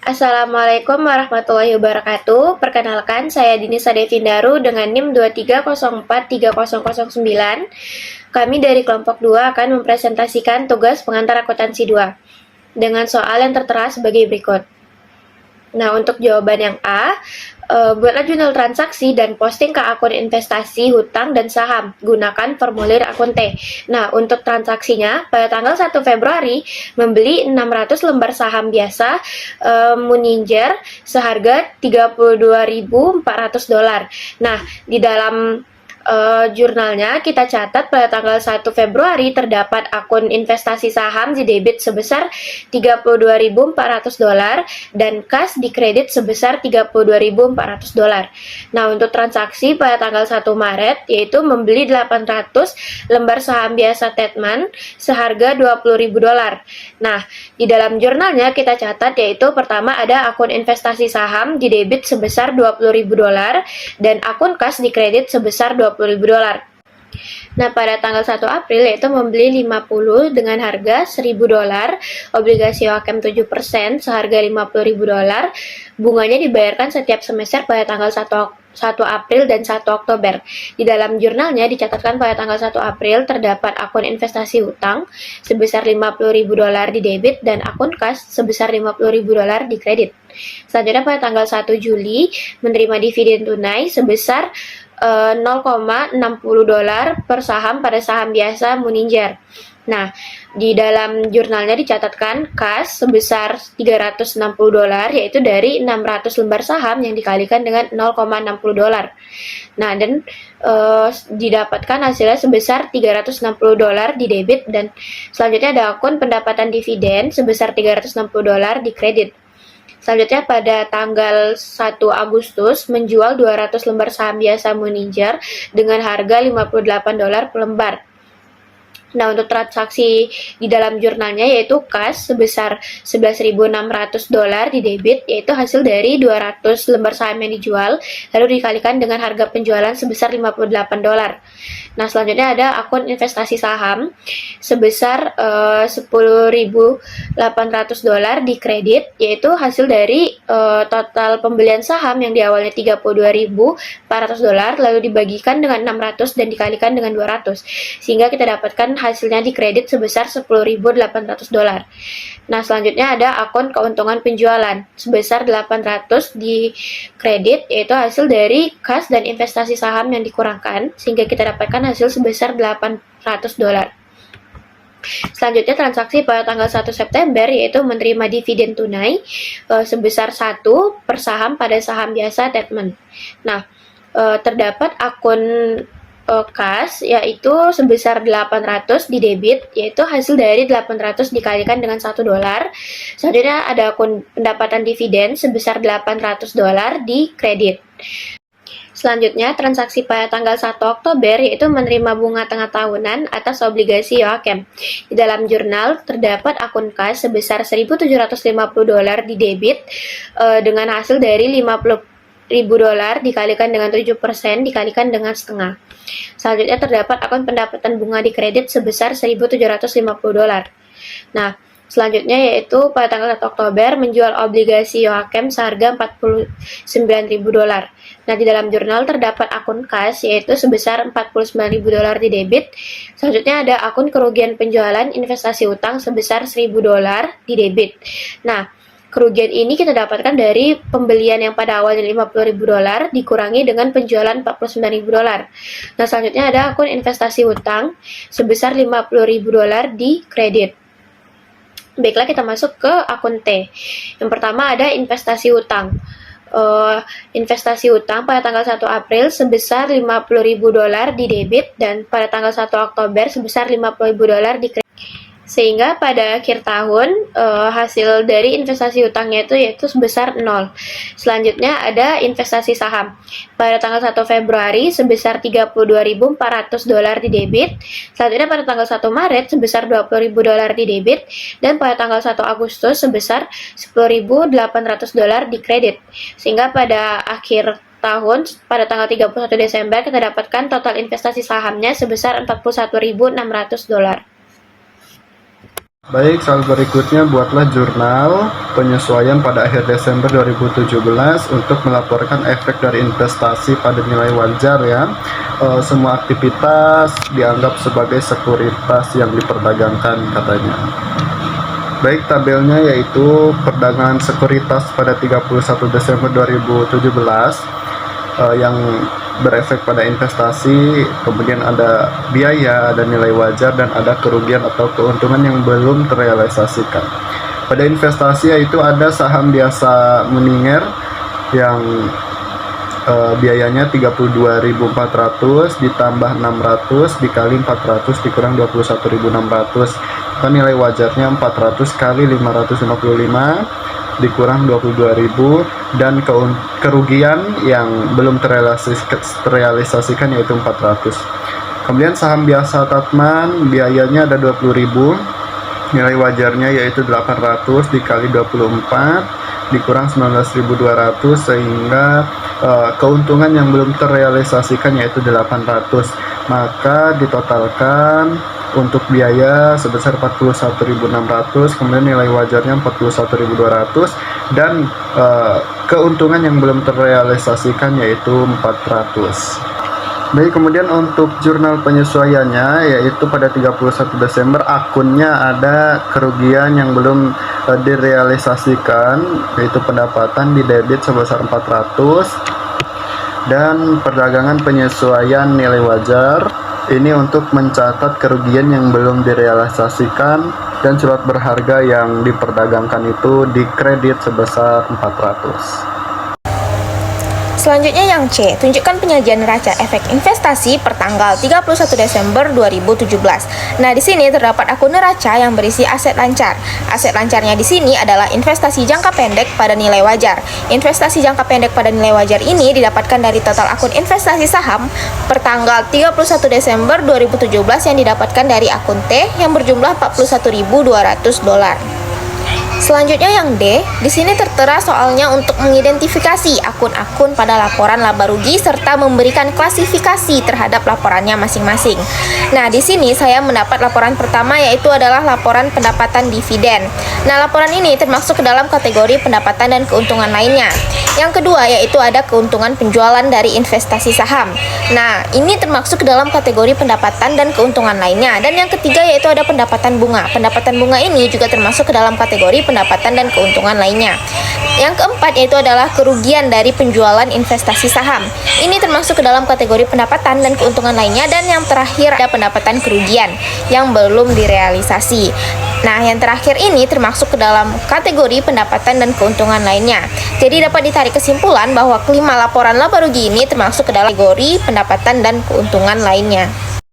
Assalamualaikum warahmatullahi wabarakatuh. Perkenalkan, saya Dinisa Devindaru dengan NIM 230430009. Kami dari kelompok 2 akan mempresentasikan tugas pengantar akuntansi 2 dengan soal yang tertera sebagai berikut. Nah, untuk jawaban yang A, buatlah jurnal transaksi dan posting ke akun investasi, hutang, dan saham. Gunakan formulir akun T. Nah, untuk transaksinya, pada tanggal 1 Februari, membeli 600 lembar saham biasa Muninger seharga $32.400. Nah, di dalam jurnalnya kita catat pada tanggal 1 Februari terdapat akun investasi saham di debit sebesar $32.400 dan kas di kredit sebesar $32.400. Nah, untuk transaksi pada tanggal 1 Maret yaitu membeli 800 lembar saham biasa Tetman seharga $20.000. Nah, di dalam jurnalnya kita catat yaitu pertama ada akun investasi saham di debit sebesar $20.000 dan akun kas di kredit sebesar $20.000. Nah, pada tanggal 1 April yaitu membeli 50 dengan harga $1.000, obligasi Wacom 7% seharga $50.000. Bunganya dibayarkan setiap semester pada tanggal 1 April dan 1 Oktober. Di dalam jurnalnya dicatatkan pada tanggal 1 April terdapat akun investasi hutang sebesar $50.000 di debit dan akun kas sebesar $50.000 di kredit. Selanjutnya pada tanggal 1 Juli menerima dividen tunai sebesar $0,60 per saham pada saham biasa Muninger. Nah, di dalam jurnalnya dicatatkan kas sebesar $360 yaitu dari 600 lembar saham yang dikalikan dengan $0,60. Nah, dan didapatkan hasilnya sebesar $360 di debit dan selanjutnya ada akun pendapatan dividen sebesar $360 di kredit. Selanjutnya pada tanggal 1 Agustus menjual 200 lembar saham biasa Muninger dengan harga $58 per lembar. Nah, untuk transaksi di dalam jurnalnya yaitu kas sebesar $11.600 di debit, yaitu hasil dari 200 lembar saham yang dijual, lalu dikalikan dengan harga penjualan sebesar $58. Nah, selanjutnya ada akun investasi saham sebesar $10.800 di kredit, yaitu hasil dari total pembelian saham yang di awalnya $32.400 lalu dibagikan dengan 600 dan dikalikan dengan 200, sehingga kita dapatkan hasilnya di kredit sebesar $10.800. Nah, selanjutnya ada akun keuntungan penjualan sebesar 800 di kredit, yaitu hasil dari kas dan investasi saham yang dikurangkan, sehingga kita dapatkan hasil sebesar $800. Selanjutnya transaksi pada tanggal 1 September yaitu menerima dividen tunai sebesar 1 per saham pada saham biasa Tetman. Nah, terdapat akun kas yaitu sebesar 800 di debit, yaitu hasil dari 800 dikalikan dengan $1. Selanjutnya ada akun pendapatan dividen sebesar $800 di kredit. Selanjutnya, transaksi pada tanggal 1 Oktober yaitu menerima bunga tengah tahunan atas obligasi Wacom. Di dalam jurnal terdapat akun kas sebesar $1.750 di debit dengan hasil dari $50.000 dikalikan dengan 7% dikalikan dengan setengah. Selanjutnya terdapat akun pendapatan bunga di kredit sebesar $1.750. Nah, selanjutnya yaitu pada tanggal 1 Oktober menjual obligasi Wacom seharga $49.000. Nah, di dalam jurnal terdapat akun kas yaitu sebesar $49.000 di debit. Selanjutnya ada akun kerugian penjualan investasi utang sebesar $1.000 di debit. Nah, kerugian ini kita dapatkan dari pembelian yang pada awalnya $50.000 dikurangi dengan penjualan $49.000. Nah, selanjutnya ada akun investasi utang sebesar $50.000 di kredit. Baiklah, kita masuk ke akun T. Yang pertama ada investasi utang. Investasi utang pada tanggal 1 April sebesar $50.000 di debit dan pada tanggal 1 Oktober sebesar $50.000 di kredit. Sehingga pada akhir tahun hasil dari investasi utangnya yaitu sebesar 0. Selanjutnya ada investasi saham. Pada tanggal 1 Februari sebesar $32.400 di debit. Selanjutnya pada tanggal 1 Maret sebesar $20.000 di debit dan pada tanggal 1 Agustus sebesar $10.800 di kredit. Sehingga pada akhir tahun pada tanggal 31 Desember kita dapatkan total investasi sahamnya sebesar $41.600. Baik, soal berikutnya buatlah jurnal penyesuaian pada akhir Desember 2017 untuk melaporkan efek dari investasi pada nilai wajar ya. Semua aktivitas dianggap sebagai sekuritas yang diperdagangkan katanya. Baik, tabelnya yaitu perdagangan sekuritas pada 31 Desember 2017 yang berefek pada investasi, kemudian ada biaya, ada nilai wajar, dan ada kerugian atau keuntungan yang belum terrealisasikan. Pada investasi yaitu ada saham biasa Moninger yang biayanya 32.400 ditambah 600 dikali 400 dikurang 21.600, kan nilai wajarnya 400 kali 555 dikurang 22.000, dan kerugian yang belum terrealisasikan yaitu 400. Kemudian saham biasa Tatman biayanya ada 20.000, nilai wajarnya yaitu 800 dikali 24 dikurang 19.200, sehingga keuntungan yang belum terrealisasikan yaitu 800, maka ditotalkan untuk biaya sebesar 41.600, kemudian nilai wajarnya 41.200, dan keuntungan yang belum terrealisasikan yaitu 400. Baik, kemudian untuk jurnal penyesuaiannya yaitu pada 31 Desember akunnya ada kerugian yang belum direalisasikan, yaitu pendapatan di debit sebesar 400 dan perdagangan penyesuaian nilai wajar. Ini untuk mencatat kerugian yang belum direalisasikan, dan surat berharga yang diperdagangkan itu dikredit sebesar 400. Selanjutnya yang C, tunjukkan penyajian neraca efek investasi per tanggal 31 Desember 2017. Nah, di sini terdapat akun neraca yang berisi aset lancar. Aset lancarnya di sini adalah investasi jangka pendek pada nilai wajar. Investasi jangka pendek pada nilai wajar ini didapatkan dari total akun investasi saham per tanggal 31 Desember 2017 yang didapatkan dari akun T yang berjumlah $41.200. Selanjutnya yang D, di sini tertera soalnya untuk mengidentifikasi akun-akun pada laporan laba rugi serta memberikan klasifikasi terhadap laporannya masing-masing. Nah, di sini saya mendapat laporan pertama yaitu adalah laporan pendapatan dividen. Nah, laporan ini termasuk ke dalam kategori pendapatan dan keuntungan lainnya. Yang kedua yaitu ada keuntungan penjualan dari investasi saham. Nah, ini termasuk ke dalam kategori pendapatan dan keuntungan lainnya. Dan yang ketiga yaitu ada pendapatan bunga. Pendapatan bunga ini juga termasuk ke dalam kategori pendapatan dan keuntungan lainnya. Yang keempat yaitu adalah kerugian dari penjualan investasi saham. Ini termasuk ke dalam kategori pendapatan dan keuntungan lainnya. Dan yang terakhir ada pendapatan kerugian yang belum direalisasi. Nah, yang terakhir ini termasuk ke dalam kategori pendapatan dan keuntungan lainnya. Jadi dapat ditarik kesimpulan bahwa kelima laporan laba rugi ini termasuk ke dalam kategori pendapatan dan keuntungan lainnya.